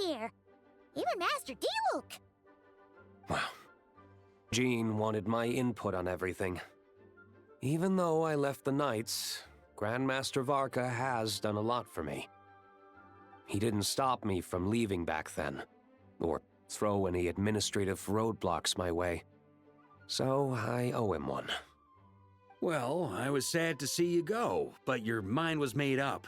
here. Even Master Diluc. Well, Jean wanted my input on everything. Even though I left the Knights, Grandmaster Varka has done a lot for me. He didn't stop me from leaving back then, or throw any administrative roadblocks my way. So I owe him one. Well, I was sad to see you go, but your mind was made up.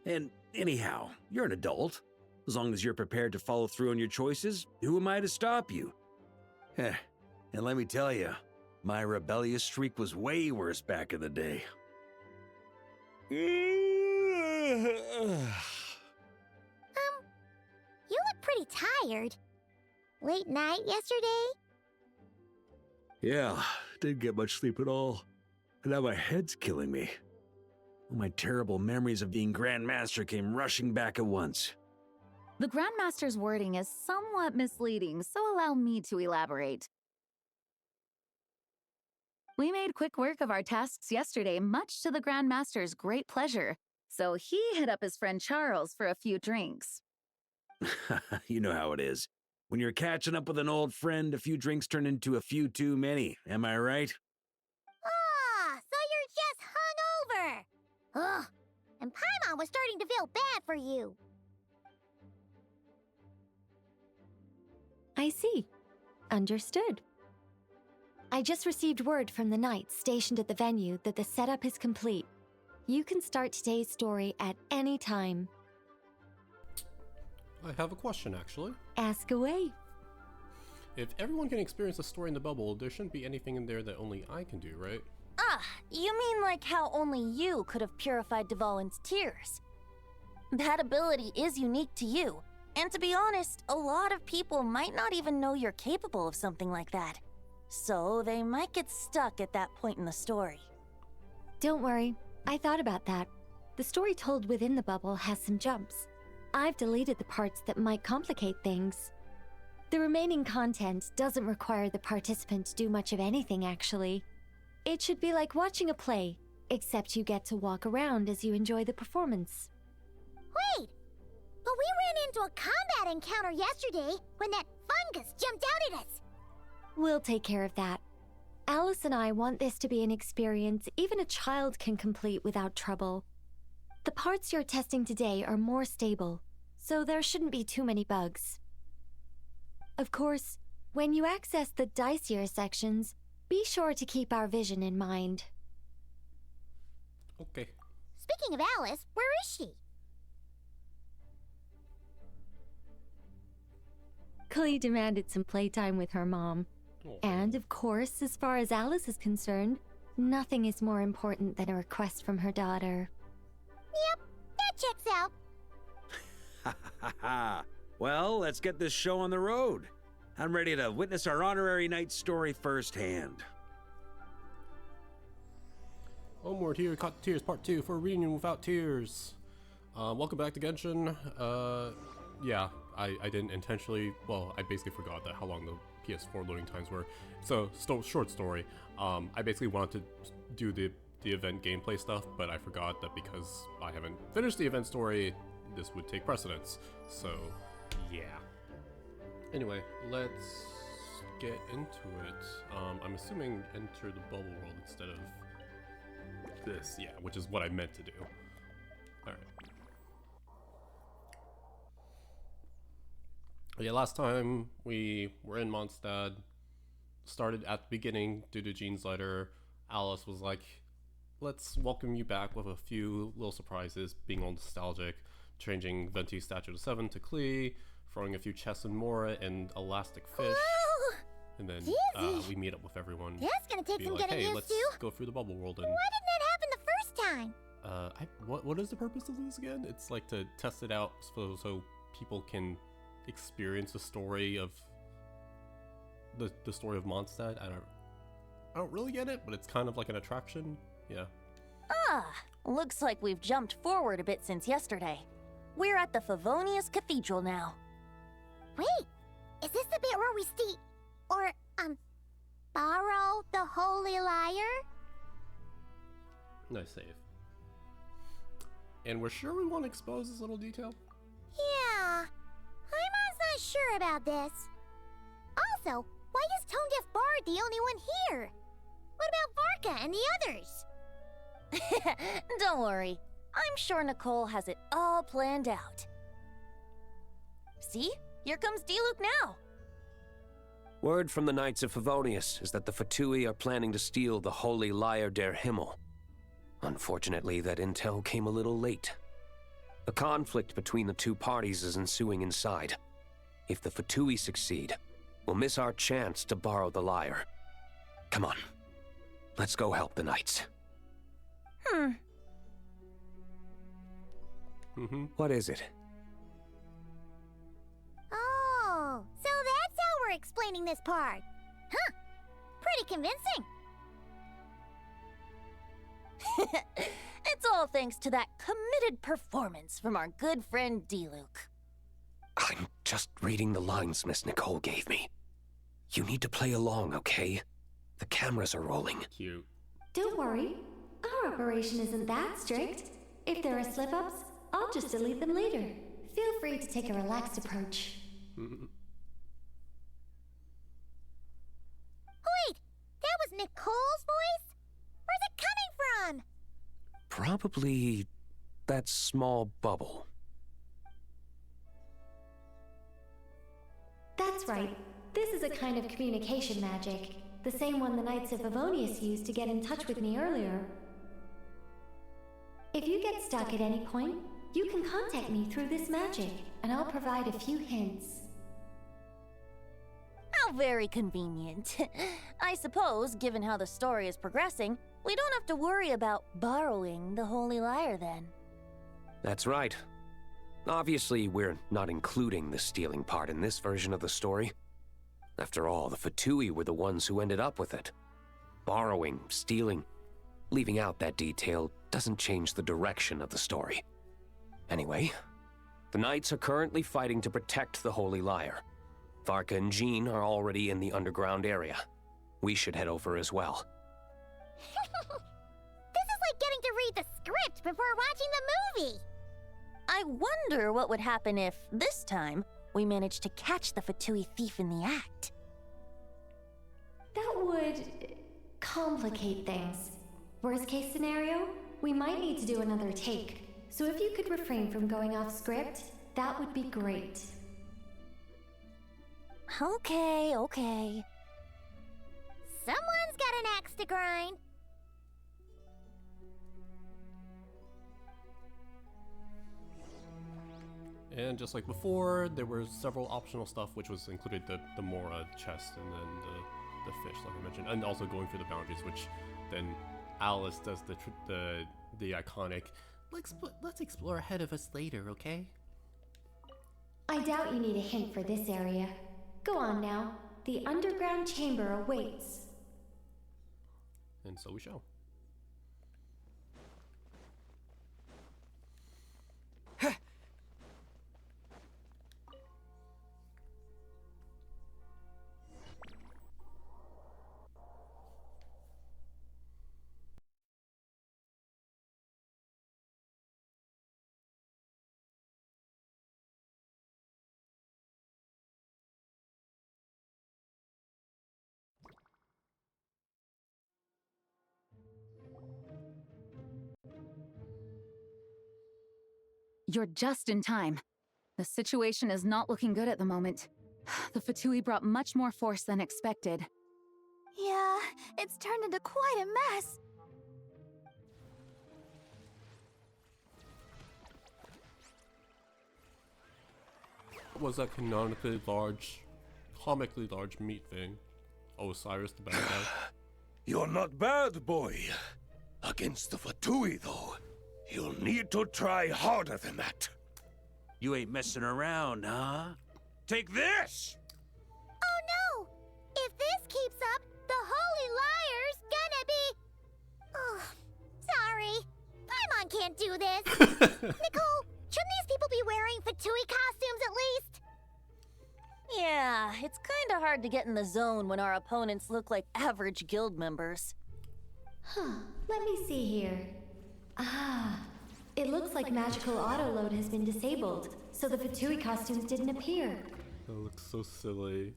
And anyhow, you're an adult. As long as you're prepared to follow through on your choices, who am I to stop you? Heh, and let me tell you, my rebellious streak was way worse back in the day. You look pretty tired. Late night yesterday? Yeah, didn't get much sleep at all. And now my head's killing me. All my terrible memories of being Grandmaster came rushing back at once. The Grandmaster's wording is somewhat misleading, so allow me to elaborate. We made quick work of our tasks yesterday, much to the Grandmaster's great pleasure, so he hit up his friend Charles for a few drinks. You know how it is. When you're catching up with an old friend, a few drinks turn into a few too many, am I right? Ah, so you're just hungover. Ugh, and Paimon was starting to feel bad for you. I see. Understood. I just received word from the Knights stationed at the venue that the setup is complete. You can start today's story at any time. I have a question, actually. Ask away. If everyone can experience the story in the bubble, there shouldn't be anything in there that only I can do, right? Ah, you mean like how only you could have purified Dvalin's tears? That ability is unique to you, and to be honest, a lot of people might not even know you're capable of something like that. So they might get stuck at that point in the story. Don't worry, I thought about that. The story told within the bubble has some jumps. I've deleted the parts that might complicate things. The remaining content doesn't require the participant to do much of anything, actually. It should be like watching a play, except you get to walk around as you enjoy the performance. Wait, but we ran into a combat encounter yesterday when that fungus jumped out at us. We'll take care of that. Alice and I want this to be an experience even a child can complete without trouble. The parts you're testing today are more stable, so there shouldn't be too many bugs. Of course, when you access the dicier sections, be sure to keep our vision in mind. Okay. Speaking of Alice, where is she? Klee demanded some playtime with her mom. Oh. And, of course, as far as Alice is concerned, nothing is more important than a request from her daughter. Yep, that checks out. Ha ha ha! Well, let's get this show on the road. I'm ready to witness our honorary knight story firsthand. Homeward here, Caught Tears Part 2 for Reunion Without Tears. Welcome back to Genshin. Yeah, I didn't intentionally, well, I basically forgot that how long the PS4 loading times were. So, short story. I basically wanted to do the event gameplay stuff, but I forgot that because I haven't finished the event story, this would take precedence. So, yeah. Anyway, let's get into it. I'm assuming enter the bubble world instead of this, yeah, which is what I meant to do. Alright. Yeah, last time we were in Mondstadt, started at the beginning due to Jean's letter. Alice was like, let's welcome you back with a few little surprises, being all nostalgic, changing Venti's statue to 7 to Klee, throwing a few chests and Mora and elastic fish. Whoa! And then we meet up with everyone. That's gonna take some like, getting hey, used let's to. go through the bubble world. And Why didn't that happen the first time? what is the purpose of this again? It's like to test it out so people can experience the story of the story of Mondstadt. I don't really get it, but it's kind of like an attraction. Yeah. Ah, looks like we've jumped forward a bit since yesterday. We're at the Favonius Cathedral now. Wait, is this the bit where we steal, or, borrow the Holy Lyre? Nice save. And we're sure we want to expose this little detail? Yeah, sure about this. Also, why is Tone Deaf Bard the only one here? What about Varka and the others? Don't worry. I'm sure Nicole has it all planned out. See? Here comes Diluc now. Word from the Knights of Favonius is that the Fatui are planning to steal the Holy Lyre der Himmel. Unfortunately, that intel came a little late. A conflict between the two parties is ensuing inside. If the Fatui succeed, we'll miss our chance to borrow the lyre. Come on. Let's go help the Knights. What is it? Oh, so that's how we're explaining this part. Huh. Pretty convincing. It's all thanks to that committed performance from our good friend Diluc. I'm just reading the lines Miss Nicole gave me. You need to play along, okay? The cameras are rolling. Cute. Don't worry. Our operation isn't that strict. If there are slip-ups, I'll just delete them later. Feel free to take a relaxed approach. Wait, that was Nicole's voice? Where's it coming from? Probably that small bubble. That's right. This is a kind of communication magic. The same one the Knights of Favonius used to get in touch with me earlier. If you get stuck at any point, you can contact me through this magic, and I'll provide a few hints. How very convenient. I suppose, given how the story is progressing, we don't have to worry about borrowing the Holy Lyre then. That's right. Obviously, we're not including the stealing part in this version of the story. After all, the Fatui were the ones who ended up with it. Borrowing, stealing, leaving out that detail doesn't change the direction of the story. Anyway, the Knights are currently fighting to protect the Holy Lyre. Varka and Jean are already in the underground area. We should head over as well. This is like getting to read the script before watching the movie. I wonder what would happen if, this time, we managed to catch the Fatui thief in the act. That would complicate things. Worst case scenario, we might need to do another take. So if you could refrain from going off script, that would be great. Okay. Someone's got an axe to grind. And just like before, there were several optional stuff, which was included the Mora chest and then the fish, like I mentioned, and also going through the boundaries, which then Alice does the iconic. Let's explore ahead of us later, okay? I doubt you need a hint for this area. Go on now. The underground chamber awaits. And so we shall. You're just in time. The situation is not looking good at the moment. The Fatui brought much more force than expected. Yeah, it's turned into quite a mess. What was that comically large meat thing? Osiris the bad guy. You're not bad, boy. Against the Fatui, though, you'll need to try harder than that. You ain't messing around, huh? Take this! Oh no! If this keeps up, the Holy Lyre's gonna be... Oh, sorry. Paimon can't do this. Nicole, shouldn't these people be wearing Fatui costumes at least? Yeah, it's kinda hard to get in the zone when our opponents look like average guild members. Let me see here. It looks like magical autoload has been disabled, so the Fatui costumes didn't appear. That looks so silly.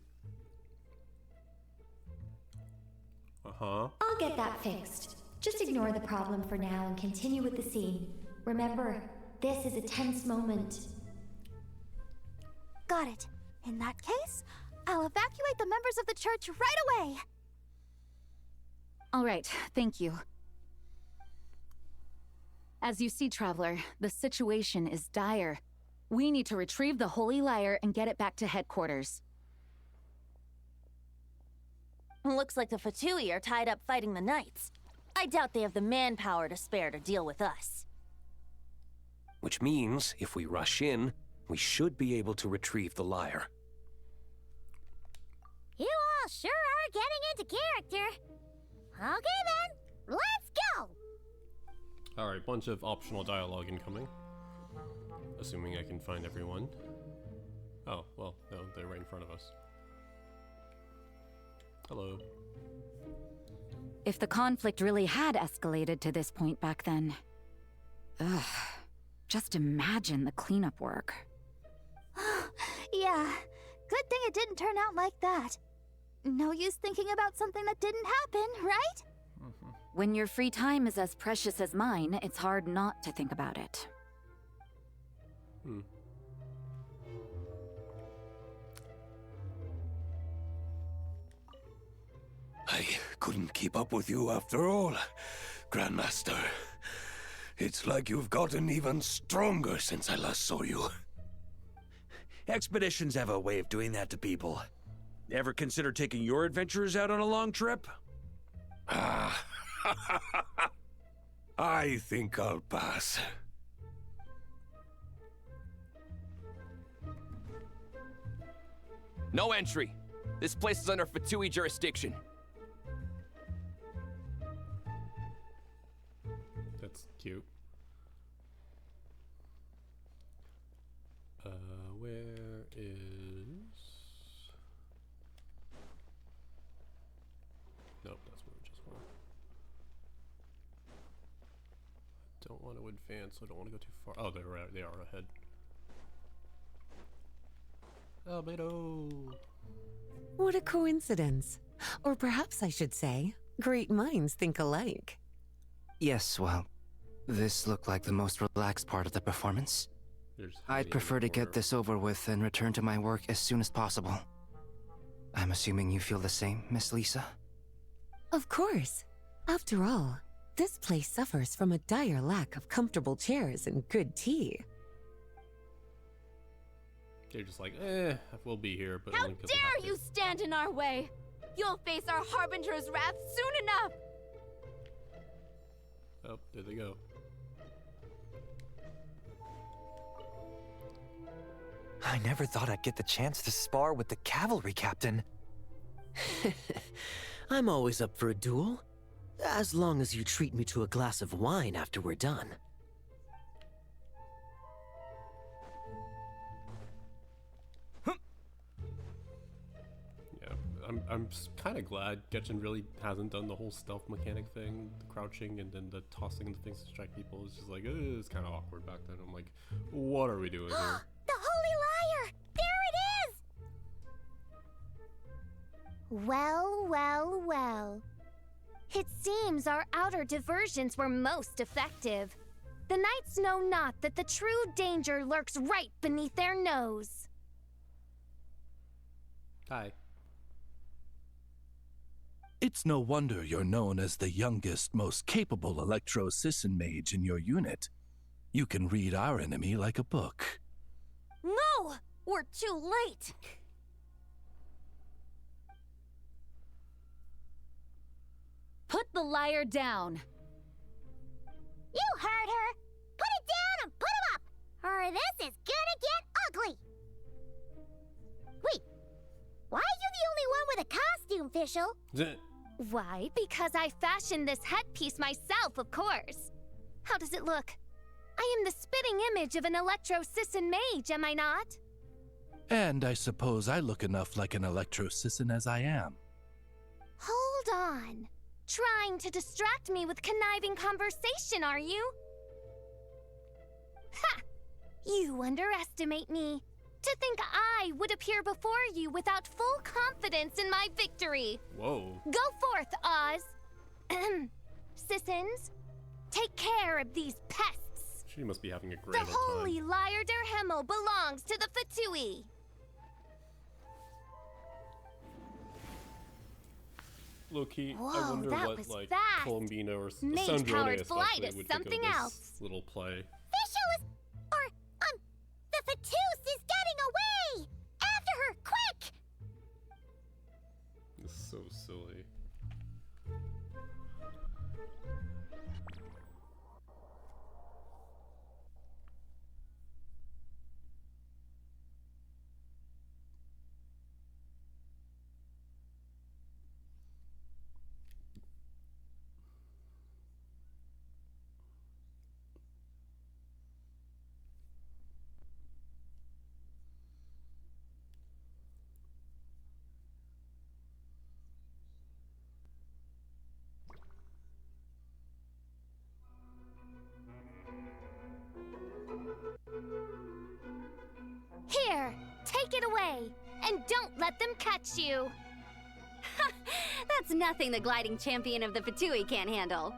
Uh-huh. I'll get that fixed. Just ignore the problem for now and continue with the scene. Remember, this is a tense moment. Got it. In that case, I'll evacuate the members of the church right away. All right, thank you. As you see, Traveler, the situation is dire. We need to retrieve the Holy Lyre and get it back to headquarters. Looks like the Fatui are tied up fighting the Knights. I doubt they have the manpower to spare to deal with us. Which means, if we rush in, we should be able to retrieve the lyre. You all sure are getting into character. Okay then, let's go! Alright, bunch of optional dialogue incoming. Assuming I can find everyone. Oh, well, no, they're right in front of us. Hello. If the conflict really had escalated to this point back then... Ugh. Just imagine the cleanup work. Yeah, good thing it didn't turn out like that. No use thinking about something that didn't happen, right? When your free time is as precious as mine, it's hard not to think about it. I couldn't keep up with you after all, Grandmaster. It's like you've gotten even stronger since I last saw you. Expeditions have a way of doing that to people. Ever consider taking your adventurers out on a long trip? Ah, I think I'll pass. No entry. This place is under Fatui jurisdiction. That's cute. Where is... Nope, that's where we just went. I don't want to advance, I don't want to go too far. Oh, they are ahead. Albedo! What a coincidence. Or perhaps I should say, great minds think alike. Yes, well, this looked like the most relaxed part of the performance. I'd prefer to get this over with and return to my work as soon as possible. I'm assuming you feel the same, Miss Lisa? Of course. After all, this place suffers from a dire lack of comfortable chairs and good tea. They're just like, we'll be here, but How only 'cause we dare have to. you stand in our way! You'll face our Harbinger's wrath soon enough! Oh, there they go. I never thought I'd get the chance to spar with the cavalry captain. I'm always up for a duel, as long as you treat me to a glass of wine after we're done. Yeah, I'm kind of glad Genshin really hasn't done the whole stealth mechanic thing, the crouching and then the tossing the things to distract people. It's just like, it's kind of awkward back then. I'm like, what are we doing here? The Holy Lyre! There it is! Well, well, well. It seems our outer diversions were most effective. The knights know not that the true danger lurks right beneath their nose. Hi. It's no wonder you're known as the youngest, most capable electro-Sisson mage in your unit. You can read our enemy like a book. No! We're too late! Put the lyre down! You heard her! Put it down and put him up! Or this is gonna get ugly! Wait, why are you the only one with a costume, Fischl? Why? Because I fashioned this headpiece myself, of course. How does it look? I am the spitting image of an electro-Sisson mage, am I not? And I suppose I look enough like an electro-Sisson as I am. Hold on. Trying to distract me with conniving conversation, are you? Ha! You underestimate me. To think I would appear before you without full confidence in my victory. Whoa. Go forth, Oz. Sissons, take care of these pests. She must be having a great The old time. holy Lyre der Himmel belongs to the Fatui. Low key, I Whoa, wonder that what was like fast. Columbina or Mage-powered Sandrone flight especially is would think something of this else. little play. Fischl is... the Fatus is getting away! After her, quick! It's so silly. Here, take it away, and don't let them catch you. That's nothing the gliding champion of the Fatui can't handle.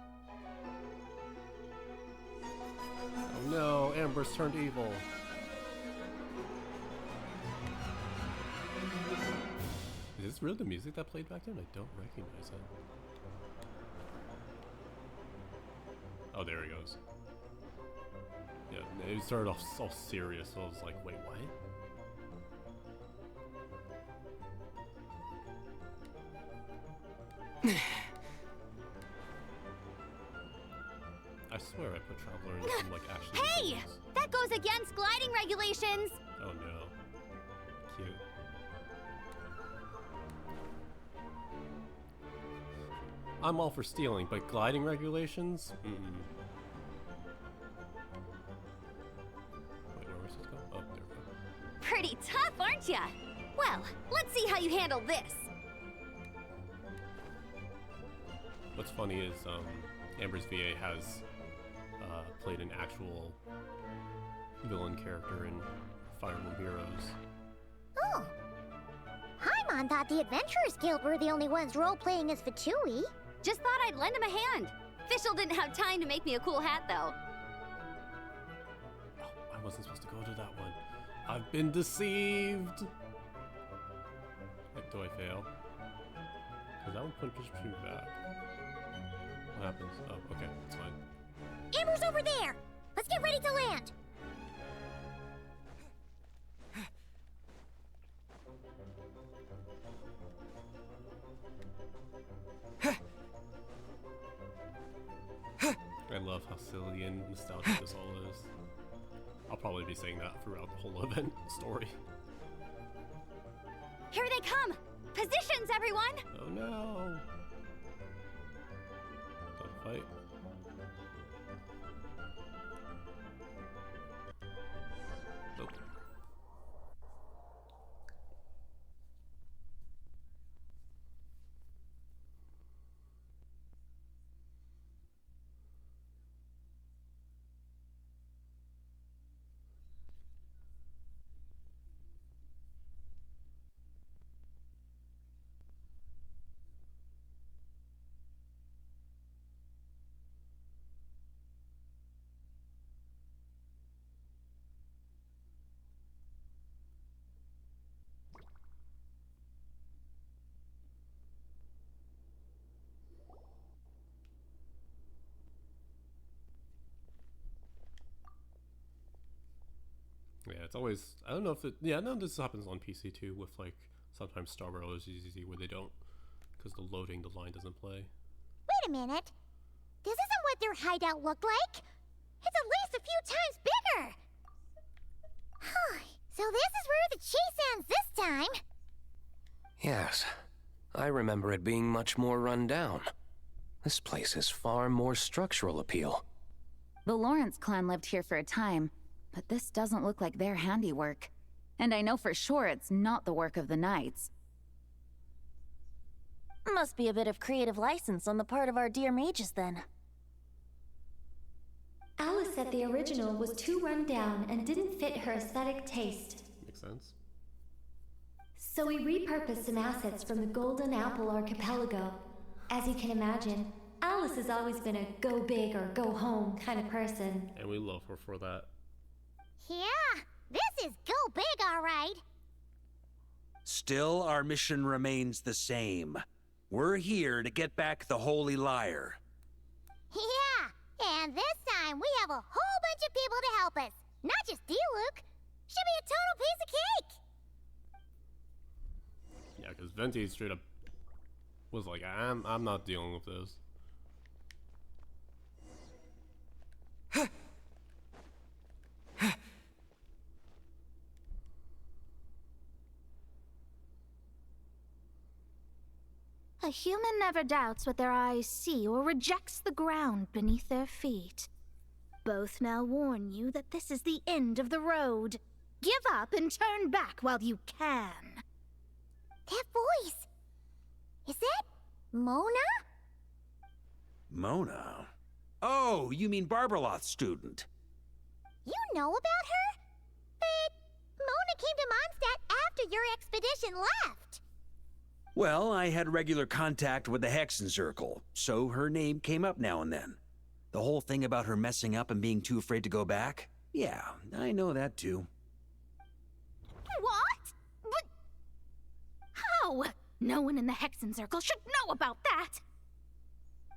Oh no, Amber's turned evil. Is this really the music that played back then? I don't recognize it. Oh, there he goes. Yeah, it started off so serious, so I was like, wait, what? I swear I put Traveler in some, like, actually. Hey! That goes against gliding regulations! Oh no. Cute. I'm all for stealing, but gliding regulations? Mm-mm. Wait, where was this going? Oh, there we go. Pretty tough, aren't ya? Well, let's see how you handle this. What's funny is, Amber's VA has played an actual villain character in Fire Emblem Heroes. Oh. Paimon thought the Adventurers Guild were the only ones role-playing as Fatui. Just thought I'd lend him a hand. Fischl didn't have time to make me a cool hat, though. Oh, I wasn't supposed to go to that one. I've been deceived! Wait, do I fail? Because that one pushed me back. What happens? Oh, okay, it's fine. Amber's over there! Let's get ready to land! I love how silly and nostalgic this all is. I'll probably be saying that throughout the whole event story. Here they come! Positions, everyone! Oh no! Don't fight. Nope. Yeah, it's always, I don't know if it, yeah, no, this happens on PC too, with like, sometimes Star Rail is easy where they don't, because the loading, the line doesn't play. Wait a minute. This isn't what their hideout looked like. It's at least a few times bigger. So this is where the chase ends this time. Yes, I remember it being much more run down. This place has far more structural appeal. The Lawrence clan lived here for a time, but this doesn't look like their handiwork. And I know for sure it's not the work of the Knights. Must be a bit of creative license on the part of our dear mages, then. Alice said the original was too run down and didn't fit her aesthetic taste. sense. So we repurposed some assets from the Golden Apple Archipelago. As you can imagine, Alice has always been a go big or go home kind of person. And we love her for that. Yeah, this is go big, all right. Still, our mission remains the same. We're here to get back the Holy Liar. Yeah, and this time we have a whole bunch of people to help us. Not just D-Luke. Should be a total piece of cake. Yeah, because Venti straight up was like, I'm not dealing with this. A human never doubts what their eyes see or rejects the ground beneath their feet. Both now warn you that this is the end of the road. Give up and turn back while you can. That voice. Is that Mona? Mona? Oh, you mean Barbarloth's student. You know about her? But Mona came to Mondstadt after your expedition left. Well, I had regular contact with the Hexen Circle, so her name came up now and then. The whole thing about her messing up and being too afraid to go back? Yeah, I know that too. What? But how? No one in the Hexen Circle should know about that.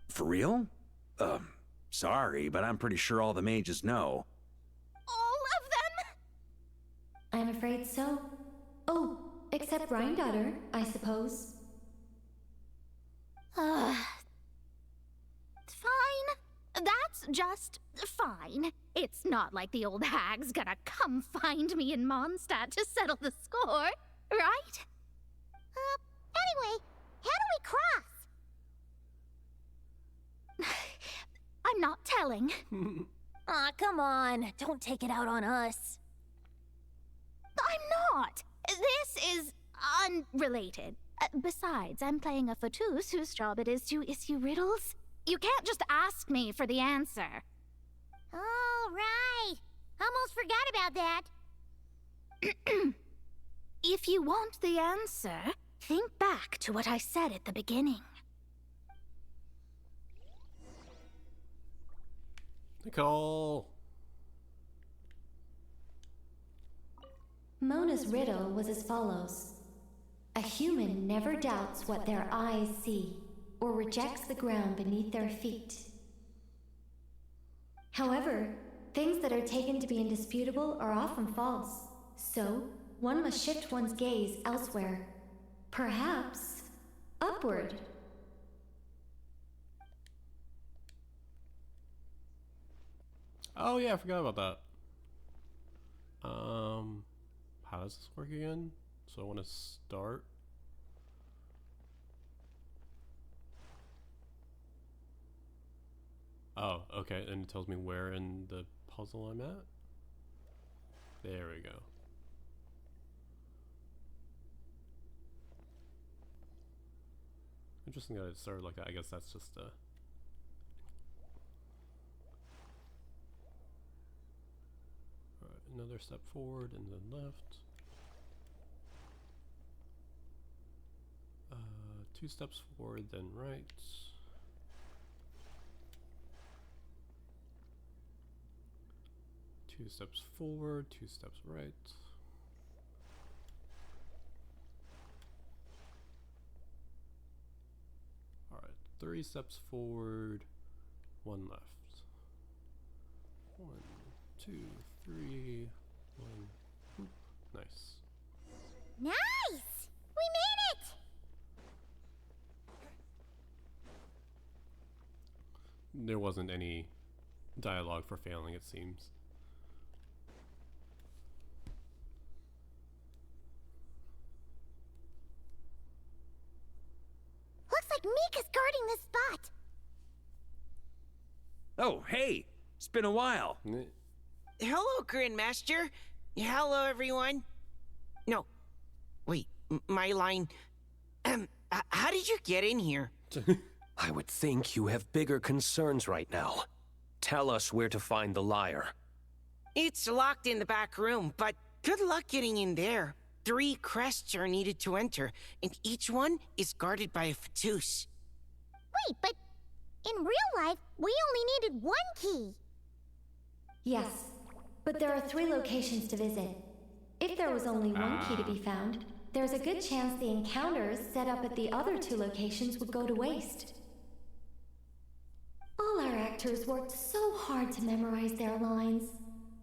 For real? Sorry, but I'm pretty sure all the mages know. All of them? I'm afraid so. Oh, except Rhindaughter, I suppose. Fine. That's just fine. It's not like the old hag's gonna come find me in Mondstadt to settle the score, right? Anyway, how do we cross? I'm not telling. Aw, come on. Don't take it out on us. I'm not. This is unrelated. Besides, I'm playing a fatus whose job it is to issue riddles. You can't just ask me for the answer. Oh, right. Almost forgot about that. If you want the answer, think back to what I said at the beginning. Nicole. Mona's riddle was as follows. A human never doubts what their eyes see, or rejects the ground beneath their feet. However, things that are taken to be indisputable are often false, so one must shift one's gaze elsewhere. Perhaps upward. Oh yeah, I forgot about that. How does this work again? So I want to start. Oh, okay, and it tells me where in the puzzle I'm at. There we go. Interesting that it started like that. I guess that's just a... Alright, another step forward and then left. 2 steps forward, then right. Two steps forward, 2 steps right. Alright, 3 steps forward, 1 left. 1, 2, 3, 1. Whoop. Nice. Nice! We made it! There wasn't any dialogue for failing, it seems. Looks like Mika's guarding this spot. Oh, hey! It's been a while. Hello, Grandmaster. Hello, everyone. No. Wait, my line. How did you get in here? I would think you have bigger concerns right now. Tell us where to find the liar. It's locked in the back room, but Good luck getting in there. 3 crests are needed to enter, and each one is guarded by a Fatus. Wait, but in real life, we only needed 1 key. Yes, but there are 3 locations to visit. If there was only 1 key to be found, there's a good chance the encounters set up at the other 2 locations would go to waste. All our actors worked so hard to memorize their lines.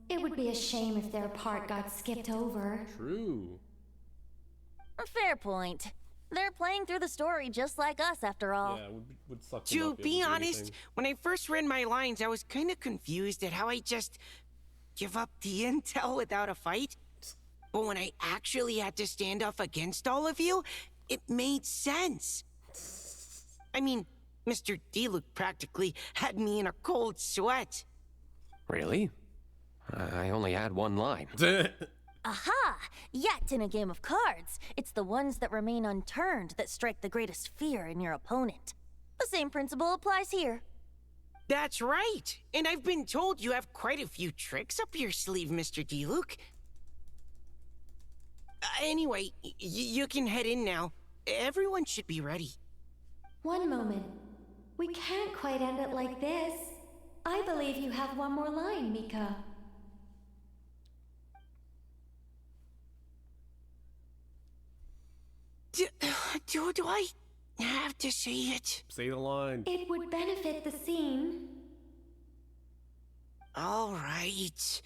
It would be a shame if their part got skipped over. True. Fair point. They're playing through the story just like us, after all. Yeah, would suck them To up if be they do honest, anything. when I first read my lines, I was kind of confused at how I just give up the intel without a fight. But when I actually had to stand up against all of you, it made sense. I mean, Mr. Diluc practically had me in a cold sweat. Really? I only had 1 line. Aha! Yet in a game of cards, it's the ones that remain unturned that strike the greatest fear in your opponent. The same principle applies here. That's right. And I've been told you have quite a few tricks up your sleeve, Mr. Diluc. Anyway, you can head in now. Everyone should be ready. One moment. We can't quite end it like this. I believe you have 1 more line, Mika. Do I have to say it? Say the line. It would benefit the scene. All right.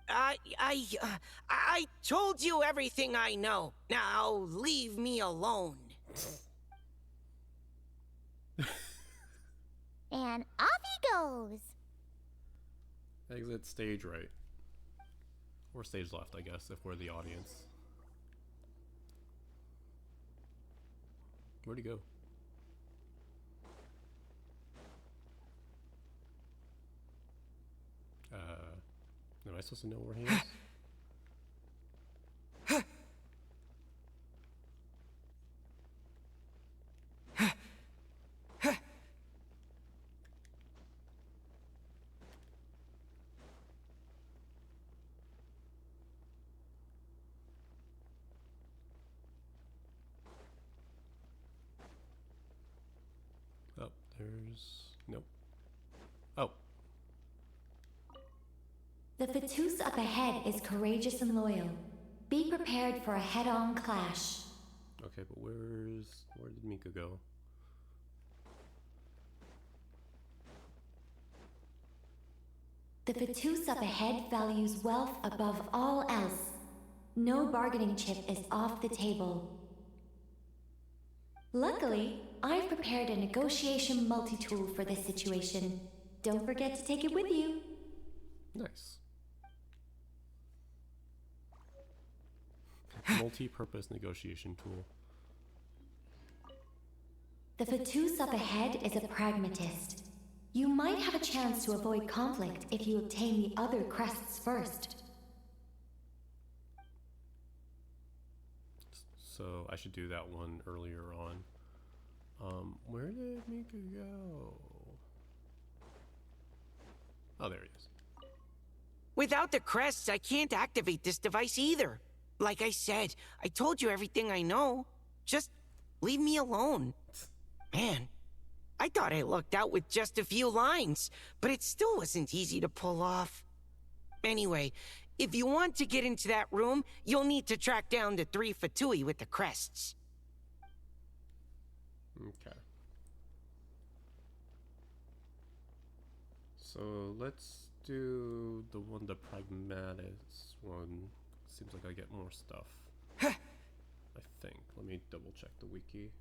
I told you everything I know. Now leave me alone. And off he goes. Exit stage right. Or stage left, I guess, if we're the audience. Where'd he go? Am I supposed to know where he is? Oh, there's... Nope. Oh. The Fatus up ahead is courageous and loyal. Be prepared for a head-on clash. Okay, but where did Mika go? The Fatus up ahead values wealth above all else. No bargaining chip is off the table. Luckily, I've prepared a negotiation multi-tool for this situation. Don't forget to take it with you. Nice. Multi-purpose negotiation tool. The Fatus up ahead is a pragmatist. You might have a chance to avoid conflict if you obtain the other crests first. So I should do that one earlier on. Where did Mika go? Oh, there he is. Without the crests, I can't activate this device either. Like I said, I told you everything I know. Just leave me alone. Man, I thought I lucked out with just a few lines, but it still wasn't easy to pull off. Anyway, if you want to get into that room, you'll need to track down the 3 Fatui with the crests. Okay. So let's do the pragmatist one. Seems like I get more stuff. I think. Let me double check the wiki.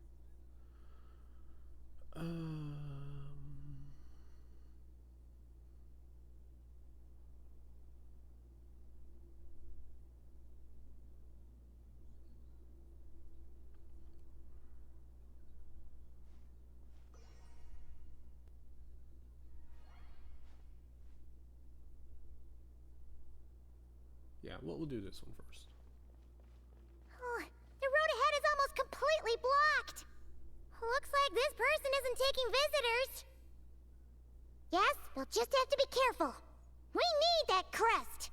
Yeah, we'll do this one first. Oh, the road ahead is almost completely blocked. Looks like this person isn't taking visitors. Yes, we'll just have to be careful. We need that crest.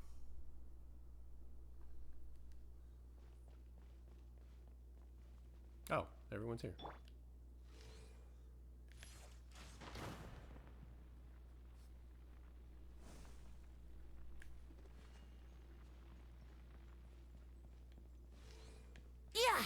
Oh, everyone's here. Yeah.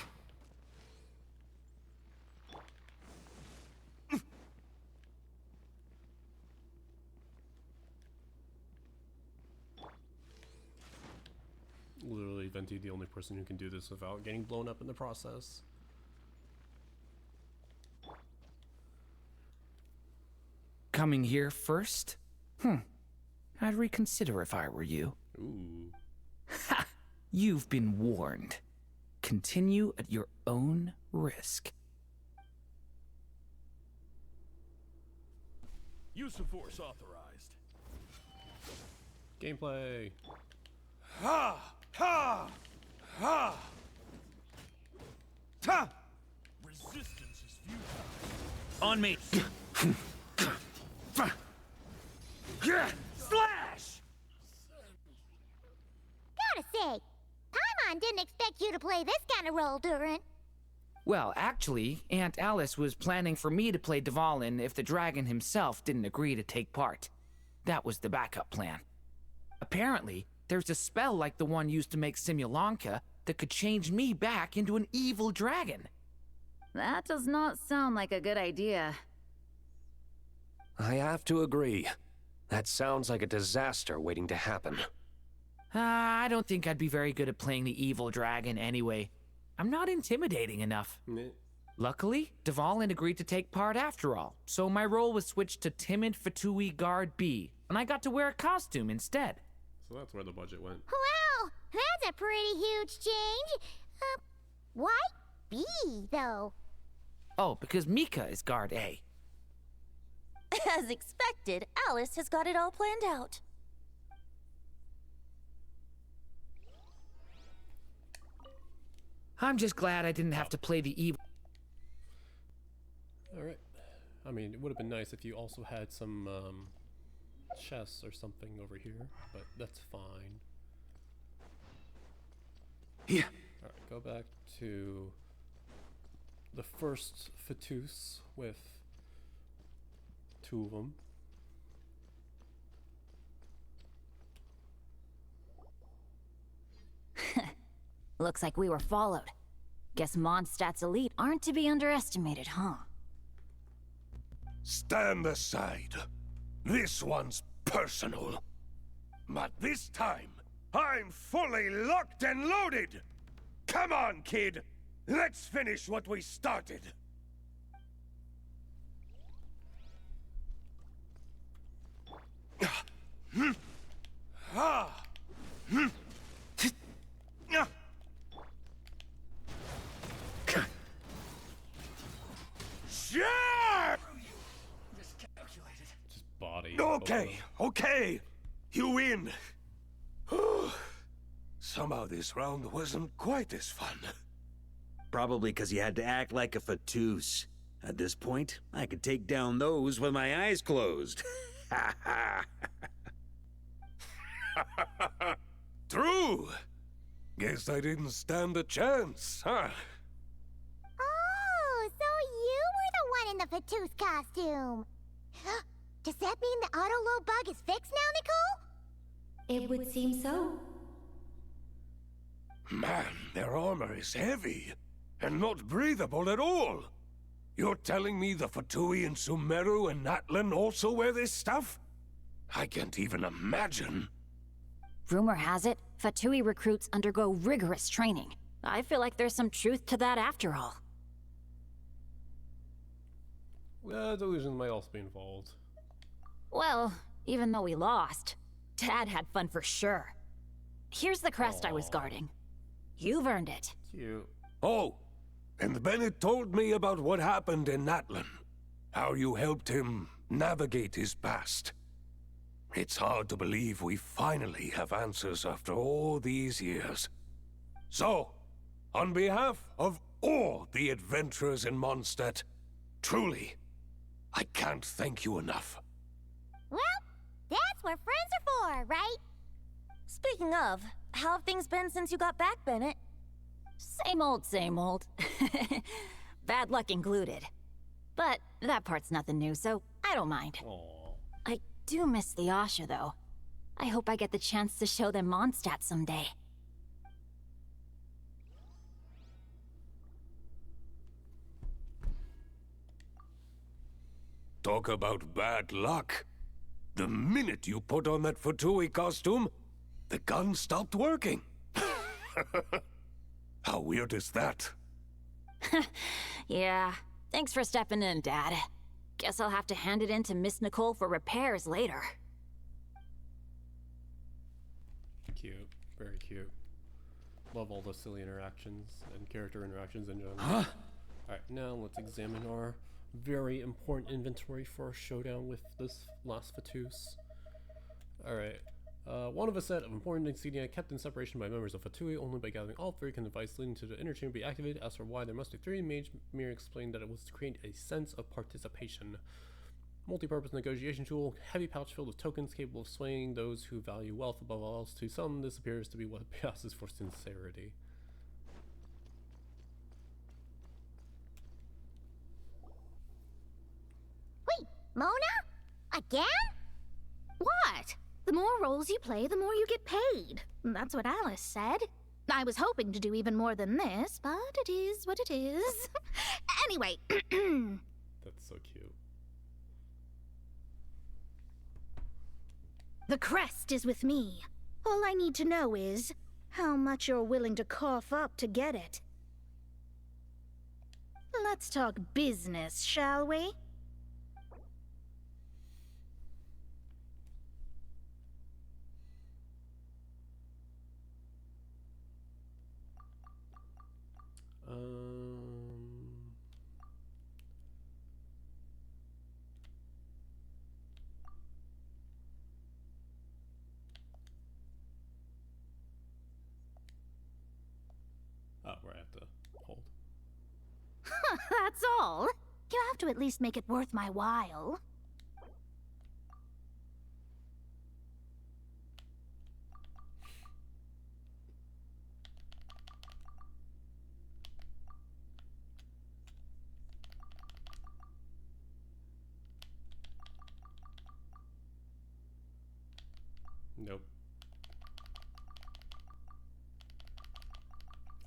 Literally, Venti, the only person who can do this without getting blown up in the process. Coming here first? I'd reconsider if I were you. Ooh. Ha! You've been warned. Continue at your own risk. Use of force authorized. Gameplay. Ha! Ha! Ha! Ta! Resistance is futile. On me! Slash! Gotta say, Paimon didn't expect you to play this kind of role, Durin. Well, actually, Aunt Alice was planning for me to play Dvalin if the dragon himself didn't agree to take part. That was the backup plan. Apparently, there's a spell like the one used to make Simulanka that could change me back into an evil dragon. That does not sound like a good idea. I have to agree. That sounds like a disaster waiting to happen. I don't think I'd be very good at playing the evil dragon anyway. I'm not intimidating enough. Luckily, Dvalin agreed to take part after all, so my role was switched to timid Fatui Guard B, and I got to wear a costume instead. So that's where the budget went. Wow, that's a pretty huge change. Why B, though? Oh, because Mika is Guard A. As expected, Alice has got it all planned out. I'm just glad I didn't have to play the evil. Alright. I mean, it would have been nice if you also had some chests or something over here, but that's fine. Yeah. Alright, go back to the first Fatus with 2 of them. Looks like we were followed. Guess Mondstadt's elite aren't to be underestimated, huh? Stand aside. This one's personal. But this time, I'm fully locked and loaded! Come on, kid! Let's finish what we started! Just body. Okay, okay. You win. Somehow this round wasn't quite as fun. Probably because you had to act like a Fatus. At this point, I could take down those with my eyes closed. True. Guess I didn't stand a chance, huh? Oh, so you were the one in the Fatus costume. Does that mean the auto-load bug is fixed now, Nicole? It would seem so. Man, their armor is heavy and not breathable at all. You're telling me the Fatui in Sumeru and Natlan also wear this stuff? I can't even imagine. Rumor has it, Fatui recruits undergo rigorous training. I feel like there's some truth to that after all. Delusions might also be involved. Well, even though we lost, Dad had fun for sure. Here's the crest I was guarding. You've earned it. Cute. Oh, and Bennett told me about what happened in Natlan. How you helped him navigate his past. It's hard to believe we finally have answers after all these years. So, on behalf of all the adventurers in Mondstadt, truly, I can't thank you enough. Well, that's what friends are for, right? Speaking of, how have things been since you got back, Bennett? Same old, same old. Bad luck included. But that part's nothing new, so I don't mind. Aww. I do miss the Asha, though. I hope I get the chance to show them Mondstadt someday. Talk about bad luck. The minute you put on that Fatui costume, the gun stopped working. How weird is that? Yeah, thanks for stepping in, Dad. Guess I'll have to hand it in to Miss Nicole for repairs later. Cute. Very cute. Love all the silly interactions and character interactions in general. Huh? Alright, now let's examine our very important inventory for our showdown with this last Fatus. Alright. One of a set of important insignia kept in separation by members of Fatui. Only by gathering all three can the device leading to the inner chamber be activated. As for why there must be three, Mage Mir explained that it was to create a sense of participation. Multi-purpose negotiation tool, heavy pouch filled with tokens capable of swaying those who value wealth above all else. To some, this appears to be what passes for sincerity. Wait, Mona? Again? What? The more roles you play, the more you get paid. That's what Alice said. I was hoping to do even more than this, but it is what it is. Anyway. That's so cute. The crest is with me. All I need to know is how much you're willing to cough up to get it. Let's talk business, shall we? Oh, where I have to hold. That's all. You have to at least make it worth my while. Nope.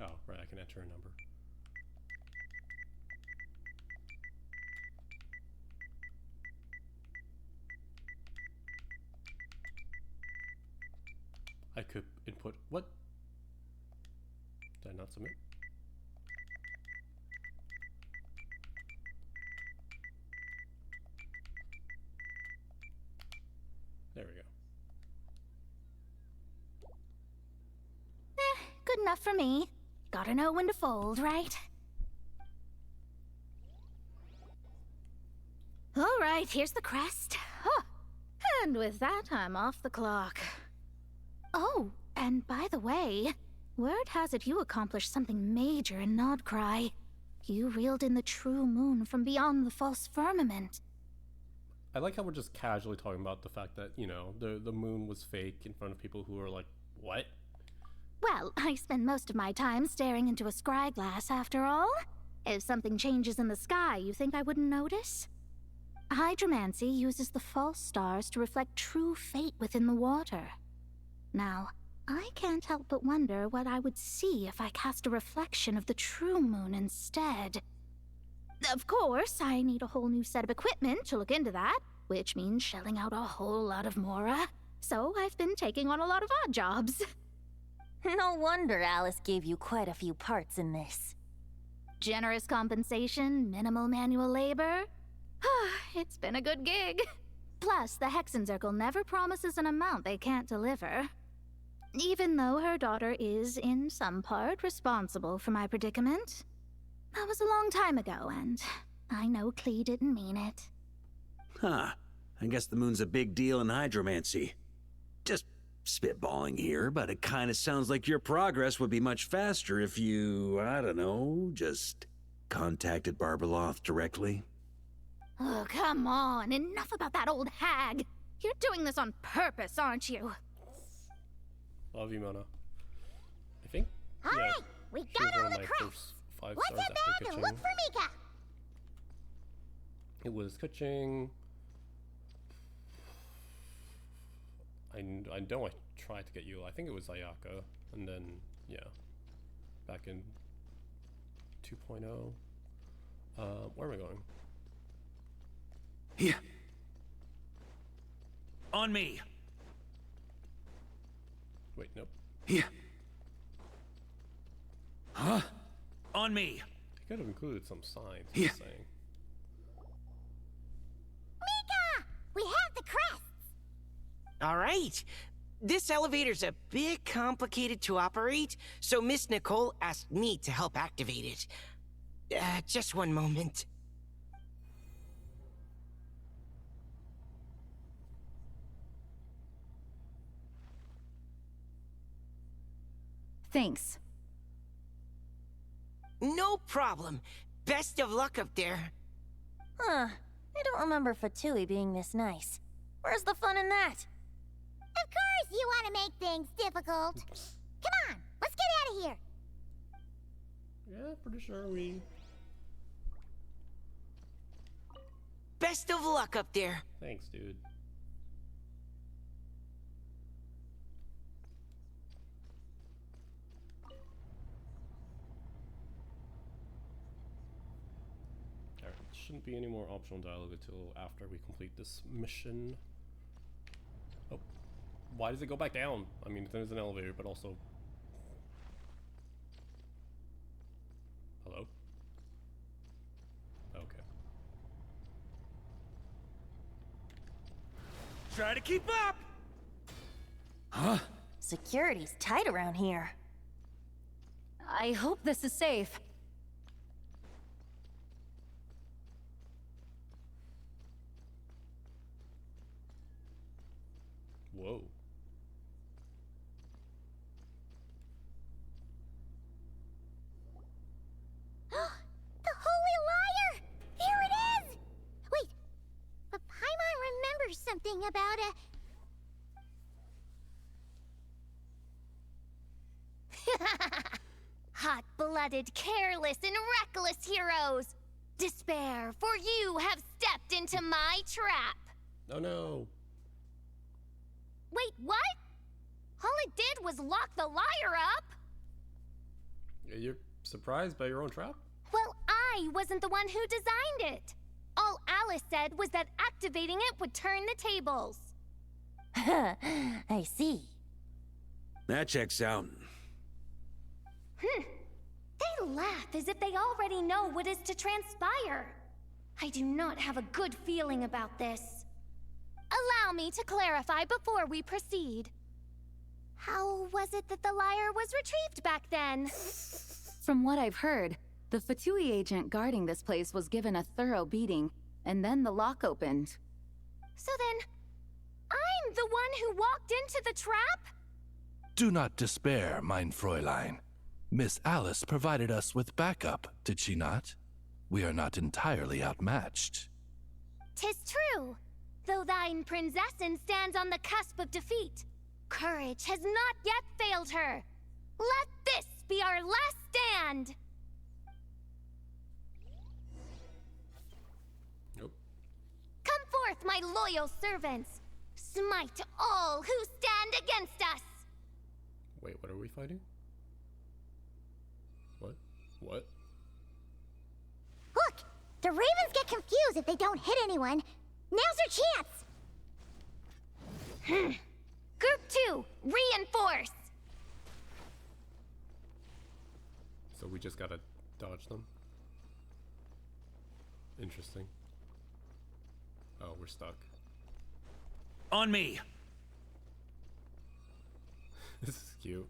Oh, right, I can enter a number. I could input what? Did I not submit? There we go. Good enough for me. Gotta know when to fold, right? All right, here's the crest. Huh. And with that, I'm off the clock. Oh, and by the way, word has it you accomplished something major in Nodcry. You reeled in the true moon from beyond the false firmament. I like how we're just casually talking about the fact that, you know, the moon was fake in front of people who are like, what? Well, I spend most of my time staring into a scry glass, after all. If something changes in the sky, you think I wouldn't notice? Hydromancy uses the false stars to reflect true fate within the water. Now, I can't help but wonder what I would see if I cast a reflection of the true moon instead. Of course, I need a whole new set of equipment to look into that, which means shelling out a whole lot of mora. So I've been taking on a lot of odd jobs. No wonder Alice gave you quite a few parts in this. Generous compensation, minimal manual labor. It's been a good gig. Plus, the Hexen Circle never promises an amount they can't deliver. Even though her daughter is, in some part, responsible for my predicament. That was a long time ago, and I know Klee didn't mean it. Huh. I guess the moon's a big deal in hydromancy. Just spitballing here, but it kind of sounds like your progress would be much faster if you, I don't know, just contacted Barbeloth directly. Oh, come on. Enough about that old hag. You're doing this on purpose, aren't you? Love you, Mona. I think? All right, We She got was all one of the my crests. first 5 What's stars a after bag and Kaching. look for Mika. It was Kaching. I know I tried to get you. I think it was Ayaka, and then yeah, back in 2.0. Where am I going? Here. On me. Wait, nope. Here. Huh? On me. He could have included some signs. Yeah. Just saying. Mika! We have the crests. All right. This elevator's a bit complicated to operate, so Miss Nicole asked me to help activate it. Just one moment. Thanks. No problem. Best of luck up there. Huh. I don't remember Fatui being this nice. Where's the fun in that? Of course you want to make things difficult. Come on, let's get out of here. Yeah, pretty sure we... Best of luck up there. Thanks, dude. Alright, shouldn't be any more optional dialogue until after we complete this mission. Oh, why does it go back down? I mean, there's an elevator, but also... Hello? Okay. Try to keep up! Huh? Security's tight around here. I hope this is safe. Whoa. The Holy Liar! Here it is! Wait, but Paimon remembers something about a... Hot-blooded, careless, and reckless heroes! Despair, for you have stepped into my trap! Oh no. Wait, what? All it did was lock the liar up! You're surprised by your own trap? Well, I wasn't the one who designed it. All Alice said was that activating it would turn the tables. I see. That checks out. They laugh as if they already know what is to transpire. I do not have a good feeling about this. Allow me to clarify before we proceed. How was it that the liar was retrieved back then? From what I've heard, the Fatui agent guarding this place was given a thorough beating, and then the lock opened. So then, I'm the one who walked into the trap? Do not despair, mein Fräulein. Miss Alice provided us with backup, did she not? We are not entirely outmatched. 'Tis true. Though thine prinzessin stands on the cusp of defeat, courage has not yet failed her. Let this be our last stand! Nope. Come forth, my loyal servants! Smite all who stand against us! Wait, what are we fighting? What? What? Look! The Ravens get confused if they don't hit anyone. Now's our chance! Group 2, reinforce! So we just gotta dodge them? Interesting. Oh, we're stuck. On me! This is cute.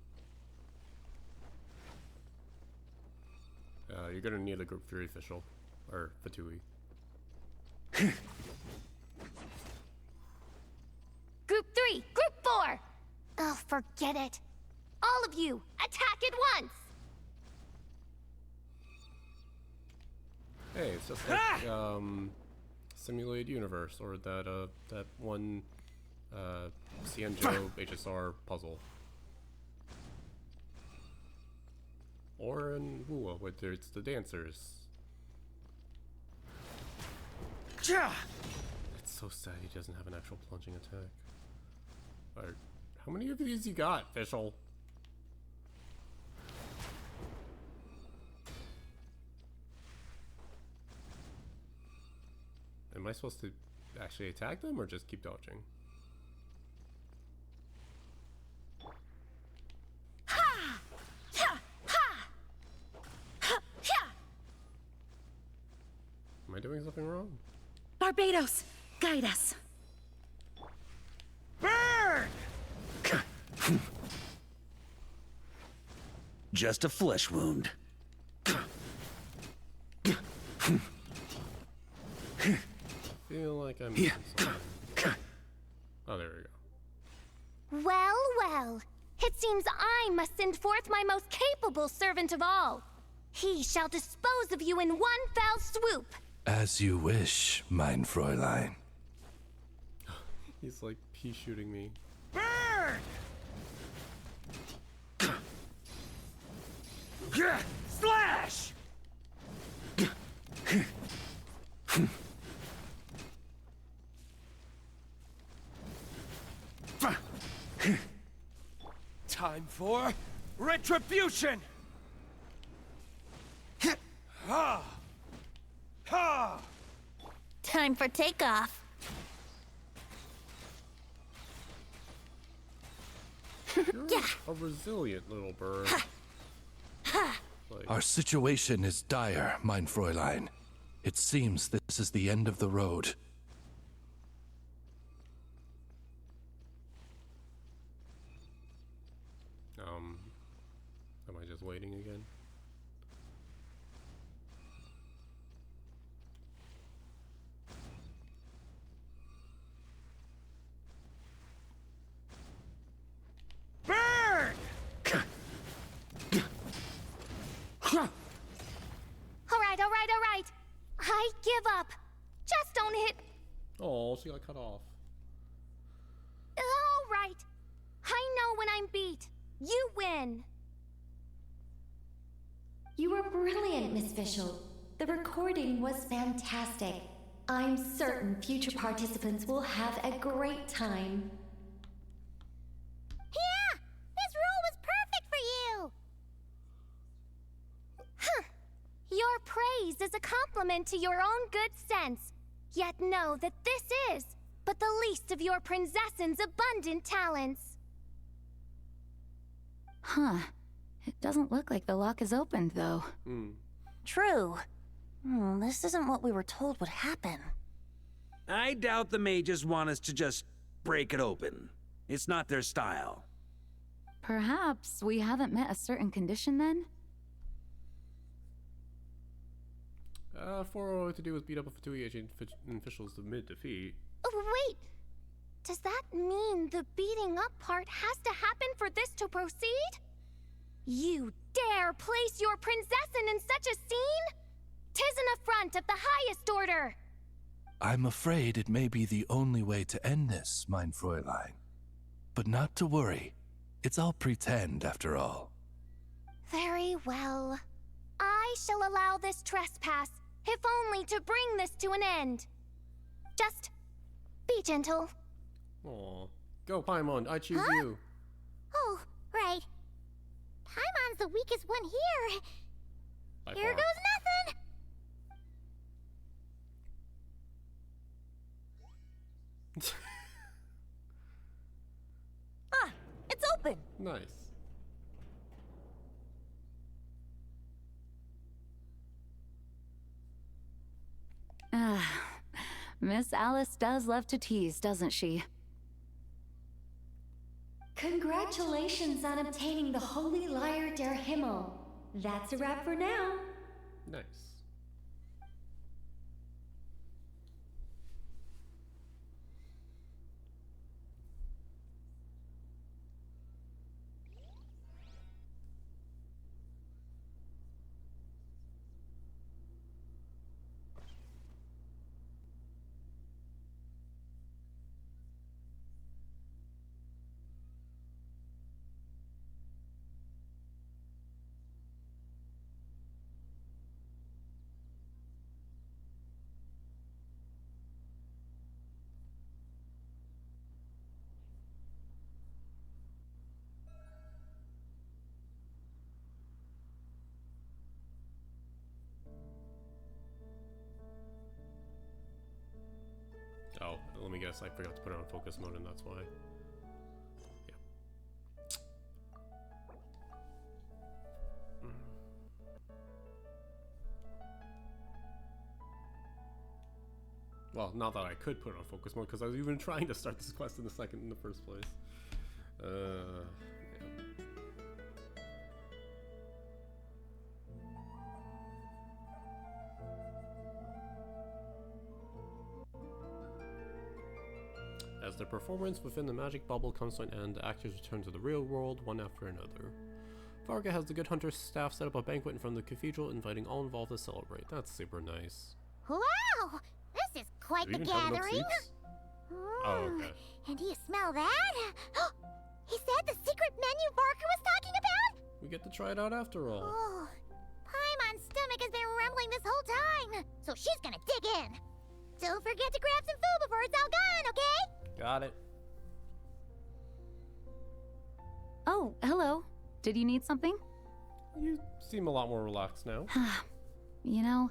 You're gonna need a group 3 official. Or Fatui. Group 3, Group 4! Oh, forget it. All of you, attack at once! Hey, it's just like, Simulated Universe, or that one, Cienjo HSR puzzle. Or in Wua, where it's the dancers. It's so sad he doesn't have an actual plunging attack. Alright, how many of these you got, Fischl? Am I supposed to actually attack them or just keep dodging? Am I doing something wrong? Barbados, guide us. Burn! Just a flesh wound. Feel like I'm missing something. Oh, there we go. Well, well. It seems I must send forth my most capable servant of all. He shall dispose of you in one fell swoop. As you wish, mein Fräulein. He's like pea shooting me. Burn! Slash! Time for retribution! Ha! Ha! Time for takeoff. You're a resilient little bird. Like, Our situation is dire, mein Fräulein. It seems this is the end of the road. am I just waiting again? Burn! All right. I give up. Just don't hit. Oh, she got cut off. All right. I know when I'm beat. You win. You were brilliant, Miss Fischl. The recording was fantastic. I'm certain future participants will have a great time. Yeah, this role was perfect for you. Huh. Your praise is a compliment to your own good sense. Yet know that this is but the least of your princess's abundant talents. Huh. It doesn't look like the lock is opened, though. True. This isn't what we were told would happen. I doubt the mages want us to just break it open. It's not their style. Perhaps we haven't met a certain condition then? For all we have to do is beat up a Fatui agent and Fischl's mid-defeat. Oh, wait. Does that mean the beating up part has to happen for this to proceed? You dare place your princessin in such a scene? 'Tis an affront of the highest order. I'm afraid it may be the only way to end this, mein Fräulein. But not to worry. It's all pretend, after all. Very well. I shall allow this trespass, if only to bring this to an end. Just be gentle. Aw. Go, Paimon. I choose you. Oh, right. Paimon's the weakest one here. By Here far. goes nothing. It's open. Nice. Miss Alice does love to tease, doesn't she? Congratulations on obtaining the Holy Lyre der Himmel. That's a wrap for now. Nice. let me guess, I forgot to put it on focus mode and that's why. Yeah. Well, not that I could put it on focus mode, because I was even trying to start this quest in the first place. Yeah. As the performance within the magic bubble comes to an end, the actors return to the real world, one after another. Varga has the Good Hunter's staff set up a banquet in front of the cathedral, inviting all involved to celebrate. That's super nice. Wow! This is quite the gathering! Oh, okay. And do you smell that? Is that the secret menu Varga was talking about? We get to try it out after all. Oh, Paimon's stomach has been rumbling this whole time, so she's gonna dig in. Don't forget to grab some food before it's all gone, okay? Got it. Oh, hello. Did you need something? You seem a lot more relaxed now. You know,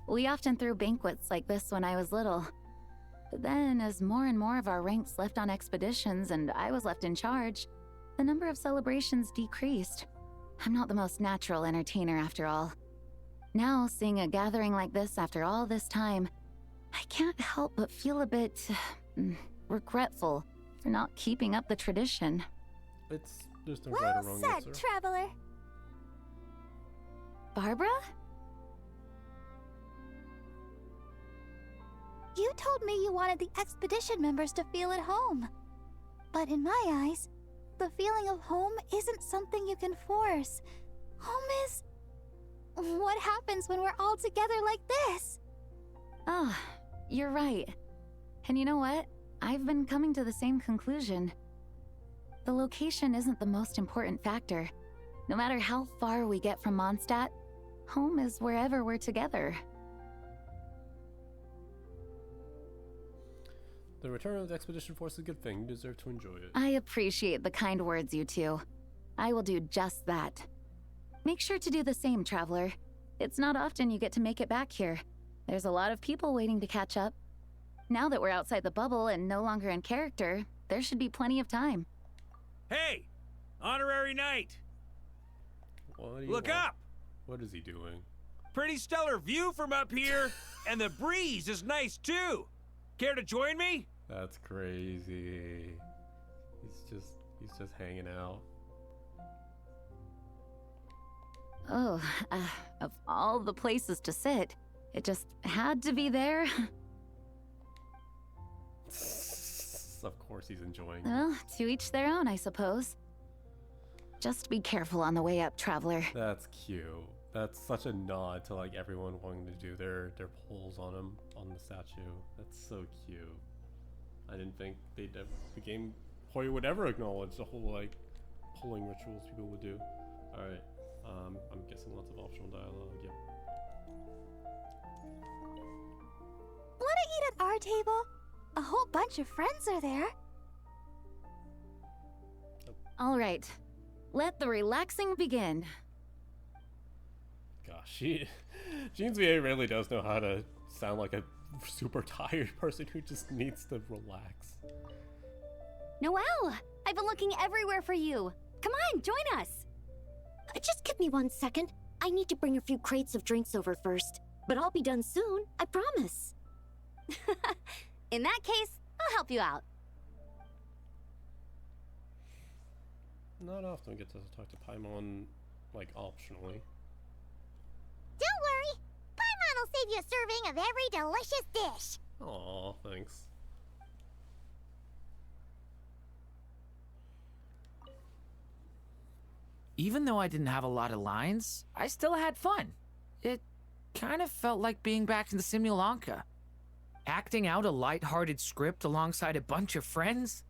we often threw banquets like this when I was little. But then, as more and more of our ranks left on expeditions and I was left in charge, the number of celebrations decreased. I'm not the most natural entertainer after all. Now, seeing a gathering like this after all this time, I can't help but feel a bit regretful for not keeping up the tradition. It's just a right or wrong well answer. said, traveler. Barbara? You told me you wanted the expedition members to feel at home. But in my eyes, the feeling of home isn't something you can force. Home is... what happens when we're all together like this? Ah, you're right. And you know what? I've been coming to the same conclusion. The location isn't the most important factor. No matter how far we get from Mondstadt, home is wherever we're together. The return of the expedition force is a good thing. You deserve to enjoy it. I appreciate the kind words, you two. I will do just that. Make sure to do the same, traveler. It's not often you get to make it back here. There's a lot of people waiting to catch up. Now that we're outside the bubble and no longer in character, there should be plenty of time. Hey! Honorary knight! What do you Look want? up! What is he doing? Pretty stellar view from up here, and the breeze is nice too. Care to join me? That's crazy. He's just hanging out. Oh, of all the places to sit, it just had to be there. Of course he's enjoying it. Well, to each their own, I suppose. Just be careful on the way up, traveler. That's cute. That's such a nod to like everyone wanting to do their pulls on him, on the statue. That's so cute. I didn't think the game Hoy would ever acknowledge the whole like pulling rituals people would do. Alright. I'm guessing lots of optional dialogue, yep. Wanna eat at our table? A whole bunch of friends are there. All right. Let the relaxing begin. Gosh, Jean's VA really does know how to sound like a super tired person who just needs to relax. Noelle! I've been looking everywhere for you. Come on, join us. Just give me 1 second. I need to bring a few crates of drinks over first. But I'll be done soon, I promise. In that case, I'll help you out. Not often we get to talk to Paimon, like, optionally. Don't worry. Paimon will save you a serving of every delicious dish. Aw, thanks. Even though I didn't have a lot of lines, I still had fun. It kind of felt like being back in the Simulanka. Acting out a light-hearted script alongside a bunch of friends?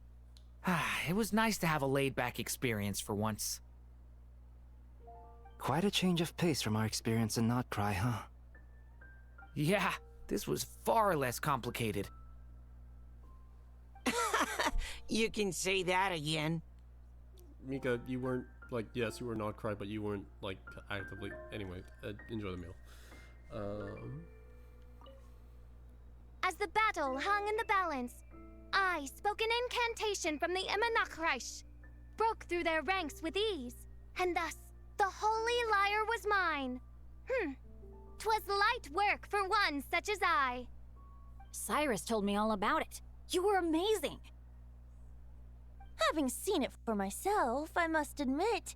It was nice to have a laid-back experience for once. Quite a change of pace from our experience in Not Cry, huh? Yeah, this was far less complicated. You can say that again. Mika, you weren't, like, yes, you were not cry, but you weren't, like, actively... Anyway, enjoy the meal. As the battle hung in the balance, I spoke an incantation from the Imanachreich, broke through their ranks with ease, and thus the holy lyre was mine. 'Twas light work for one such as I. Cyrus told me all about it. You were amazing. Having seen it for myself, I must admit,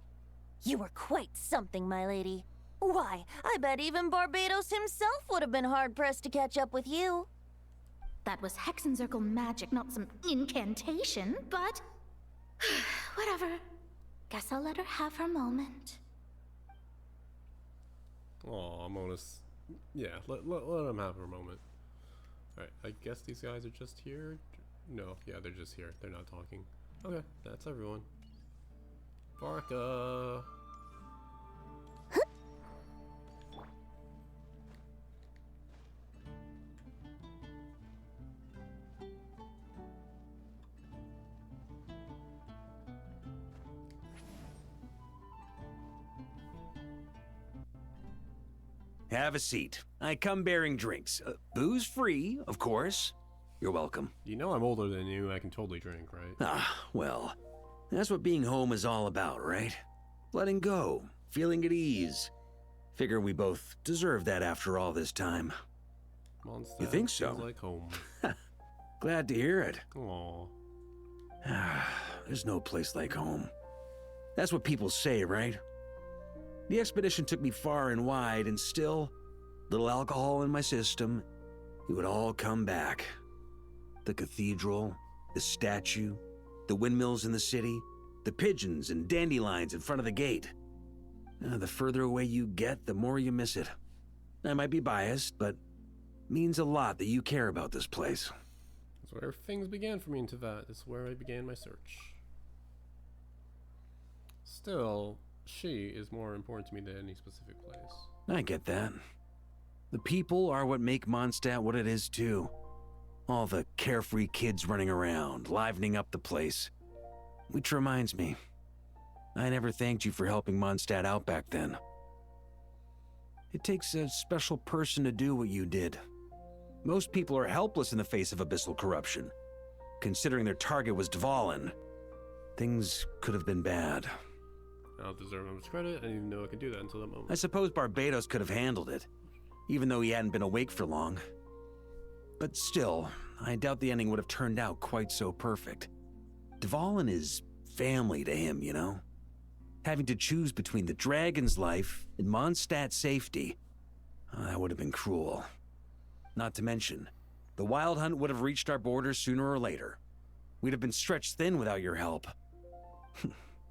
you were quite something, my lady. Why, I bet even Barbados himself would have been hard-pressed to catch up with you. That was Hexencircle magic, not some incantation, but... whatever. Guess I'll let her have her moment. Aw, Mona's... Yeah, let him have her moment. Alright, I guess these guys are just here? No, yeah, they're just here. They're not talking. Okay, that's everyone. Varka! Have a seat. I come bearing drinks. Booze free, of course. You're welcome. You know I'm older than you, I can totally drink, right? Ah, well, that's what being home is all about, right? Letting go, feeling at ease. Figure we both deserve that after all this time. Mondstadt You think so? feels like home. Glad to hear it. Aw. There's no place like home. That's what people say, right? The expedition took me far and wide, and still, little alcohol in my system, it would all come back. The cathedral, the statue, the windmills in the city, the pigeons and dandelions in front of the gate. The further away you get, the more you miss it. I might be biased, but it means a lot that you care about this place. That's where things began for me in Teyvat. That's where I began my search. Still, she is more important to me than any specific place. I get that. The people are what make Mondstadt what it is, too. All the carefree kids running around, livening up the place. Which reminds me, I never thanked you for helping Mondstadt out back then. It takes a special person to do what you did. Most people are helpless in the face of abyssal corruption. Considering their target was Dvalin, things could have been bad. I don't deserve much credit. I didn't even know I could do that until that moment. I suppose Barbados could have handled it, even though he hadn't been awake for long. But still, I doubt the ending would have turned out quite so perfect. Dvalin is family to him, you know? Having to choose between the dragon's life and Mondstadt's safety, that would have been cruel. Not to mention, the Wild Hunt would have reached our borders sooner or later. We'd have been stretched thin without your help.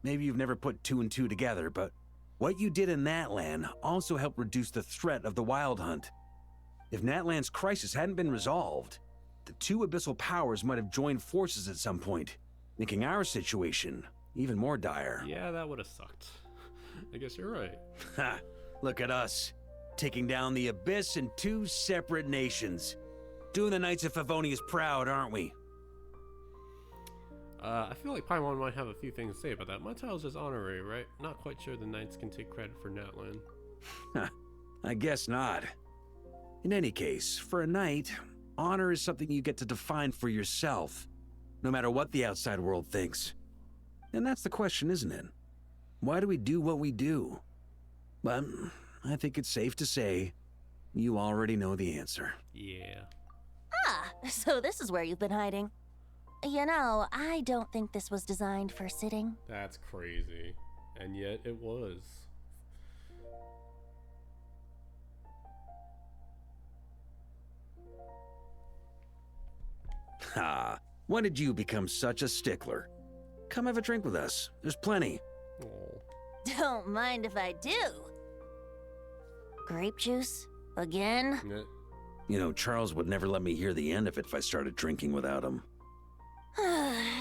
Maybe you've never put two and two together, but what you did in Natlan also helped reduce the threat of the Wild Hunt. If Natlan's crisis hadn't been resolved, the two abyssal powers might have joined forces at some point, making our situation even more dire. Yeah, that would have sucked. I guess you're right. Ha! Look at us, taking down the Abyss in two separate nations. Doing the Knights of Favonius proud, aren't we? I feel like Paimon might have a few things to say about that. My title's just honorary, right? Not quite sure the Knights can take credit for Natlan. I guess not. In any case, for a knight, honor is something you get to define for yourself, no matter what the outside world thinks. And that's the question, isn't it? Why do we do what we do? But I think it's safe to say you already know the answer. Yeah. Ah, so this is where you've been hiding. You know, I don't think this was designed for sitting. That's crazy. And yet it was. Ha! When did you become such a stickler? Come have a drink with us. There's plenty. Oh. Don't mind if I do. Grape juice? Again? You know, Charles would never let me hear the end of it if I started drinking without him.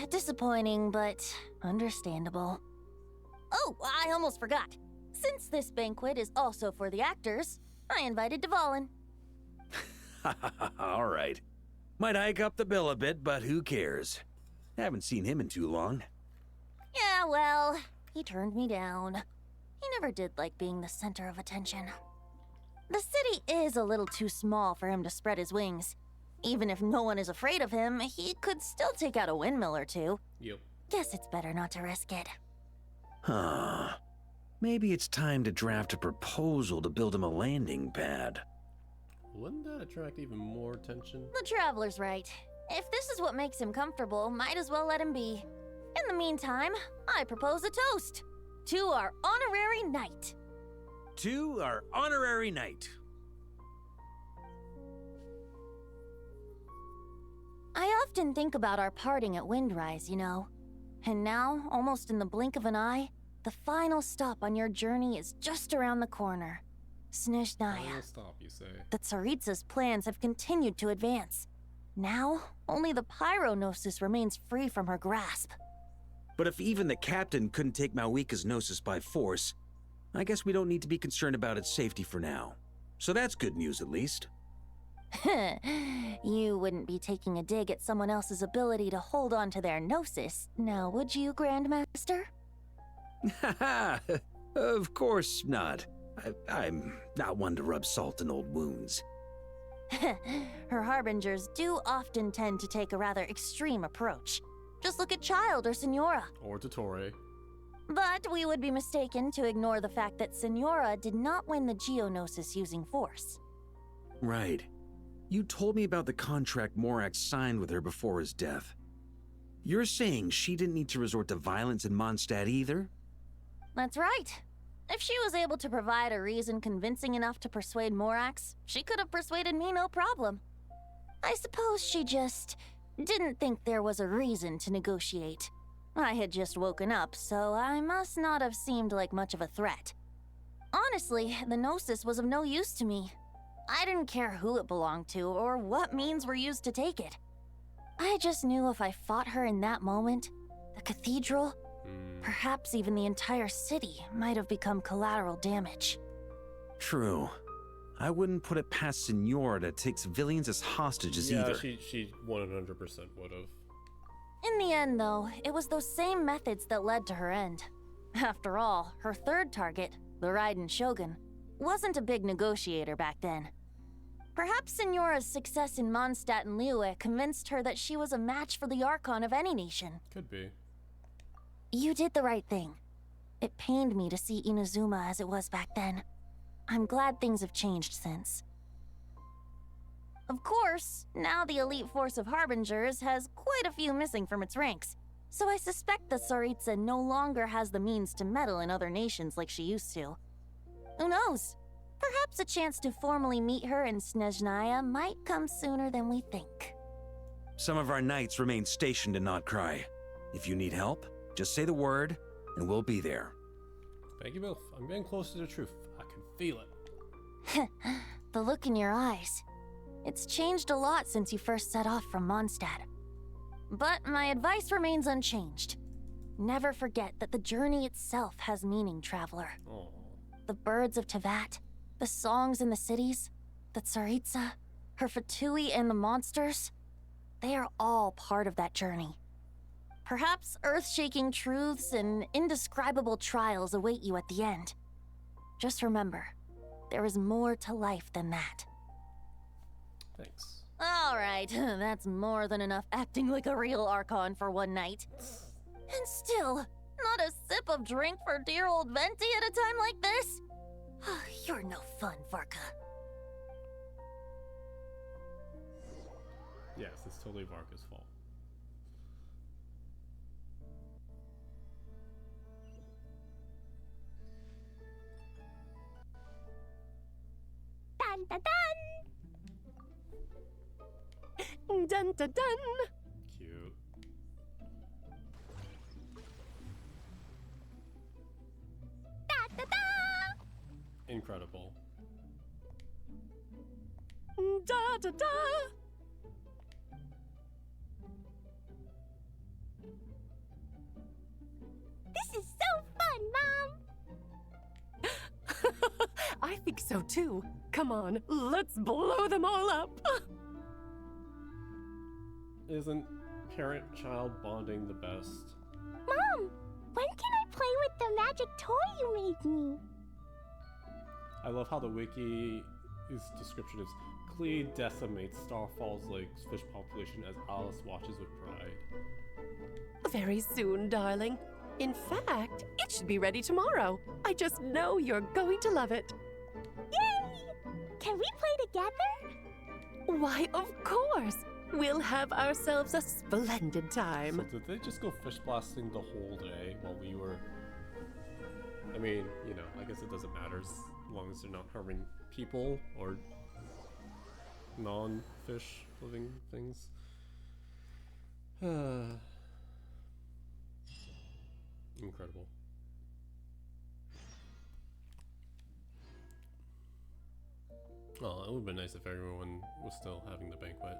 Disappointing, but understandable. Oh, I almost forgot. Since this banquet is also for the actors, I invited Dvalin. All right. Might hike up the bill a bit, but who cares? Haven't seen him in too long. Yeah, well, he turned me down. He never did like being the center of attention. The city is a little too small for him to spread his wings. Even if no one is afraid of him, he could still take out a windmill or two. Yep. Guess it's better not to risk it. Huh. Maybe it's time to draft a proposal to build him a landing pad. Wouldn't that attract even more attention? The Traveler's right. If this is what makes him comfortable, might as well let him be. In the meantime, I propose a toast to our honorary knight. To our honorary knight. I often think about our parting at Windrise, you know. And now, almost in the blink of an eye, the final stop on your journey is just around the corner. Snezhnaya. Final stop, you say? The Tsaritsa's plans have continued to advance. Now, only the Pyronosis remains free from her grasp. But if even the captain couldn't take Malwika's Gnosis by force, I guess we don't need to be concerned about its safety for now. So that's good news, at least. You wouldn't be taking a dig at someone else's ability to hold on to their Gnosis, now would you, Grandmaster? Haha, of course not. I'm not one to rub salt in old wounds. Her harbingers do often tend to take a rather extreme approach. Just look at Child or Senora. Or Totore. But we would be mistaken to ignore the fact that Senora did not win the Geonosis using force. Right. You told me about the contract Morax signed with her before his death. You're saying she didn't need to resort to violence in Mondstadt either? That's right. If she was able to provide a reason convincing enough to persuade Morax, she could have persuaded me no problem. I suppose she just didn't think there was a reason to negotiate. I had just woken up, so I must not have seemed like much of a threat. Honestly, the Gnosis was of no use to me. I didn't care who it belonged to or what means were used to take it. I just knew if I fought her in that moment, the cathedral, perhaps even the entire city, might have become collateral damage. True. I wouldn't put it past Senora to take civilians as hostages either. Yeah, she 100% would have. In the end, though, it was those same methods that led to her end. After all, her third target, the Raiden Shogun, wasn't a big negotiator back then. Perhaps Senora's success in Mondstadt and Liyue convinced her that she was a match for the Archon of any nation. Could be. You did the right thing. It pained me to see Inazuma as it was back then. I'm glad things have changed since. Of course, now the elite force of Harbingers has quite a few missing from its ranks, so I suspect the Tsaritsa no longer has the means to meddle in other nations like she used to. Who knows? Perhaps a chance to formally meet her in Snezhnaya might come sooner than we think. Some of our knights remain stationed in Not Cry. If you need help, just say the word, and we'll be there. Thank you both. I'm getting close to the truth. I can feel it. The look in your eyes. It's changed a lot since you first set off from Mondstadt. But my advice remains unchanged. Never forget that the journey itself has meaning, traveler. Oh. The birds of Tevat, the songs in the cities, the Tsaritsa, her Fatui and the monsters, they are all part of that journey. Perhaps earth-shaking truths and indescribable trials await you at the end. Just remember, there is more to life than that. Thanks. All right, that's more than enough acting like a real Archon for one night. And still, not a sip of drink for dear old Venti at a time like this? You're no fun, Varka. Yes, it's totally Varka's fault. Dun dun dun! Dun dun dun! Cute. Da da da! Incredible. Da da da! This is so fun, Mom! I think so too. Come on, let's blow them all up. Isn't parent-child bonding the best? Mom, when can I play with the magic toy you made me? I love how the wiki's description is Klee decimates Starfall's fish population as Alice watches with pride. Very soon, darling. In fact, it should be ready tomorrow. I just know you're going to love it. Yay! Can we play together? Why, of course! We'll have ourselves a splendid time. So did they just go fish blasting the whole day while we were... I mean, you know, I guess it doesn't matter as long as they're not harming people or non-fish living things. Incredible. Oh, it would have been nice if everyone was still having the banquet.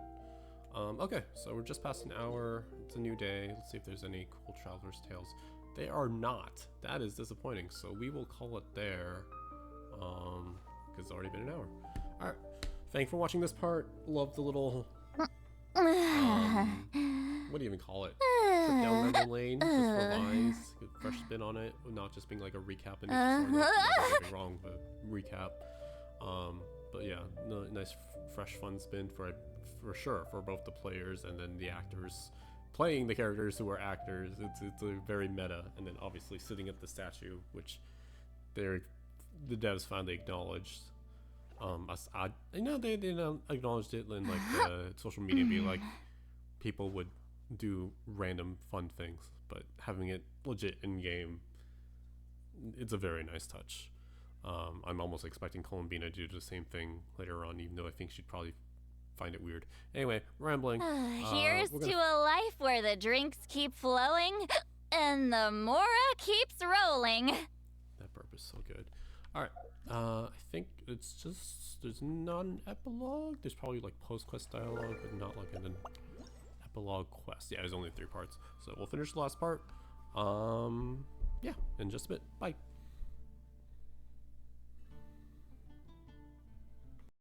Okay, so we're just past an hour. It's a new day. Let's see if there's any cool Traveler's Tales. They are not. That is disappointing. So we will call it there. Because it's already been an hour. Alright. Thank you for watching this part. Love the little... what do you even call it? Trip down memory lane. Just for vines. Get a fresh spin on it. Not just being like a recap and nothing wrong, but recap. But yeah, nice fresh fun spin for sure for both the players and then the actors playing the characters who are actors. It's a very meta, and then obviously sitting at the statue, which the devs finally acknowledged. I know they acknowledged it in like the social media, be like people would do random fun things, but having it legit in game, it's a very nice touch. I'm almost expecting Columbina to do the same thing later on, even though I think she'd probably find it weird. Anyway, rambling. Here's to a life where the drinks keep flowing and the Mora keeps rolling. That burp is so good. Alright, I think it's just, there's not an epilogue. There's probably like post-quest dialogue, but not like an epilogue quest. Yeah, there's only 3 parts. So we'll finish the last part. Yeah, in just a bit. Bye.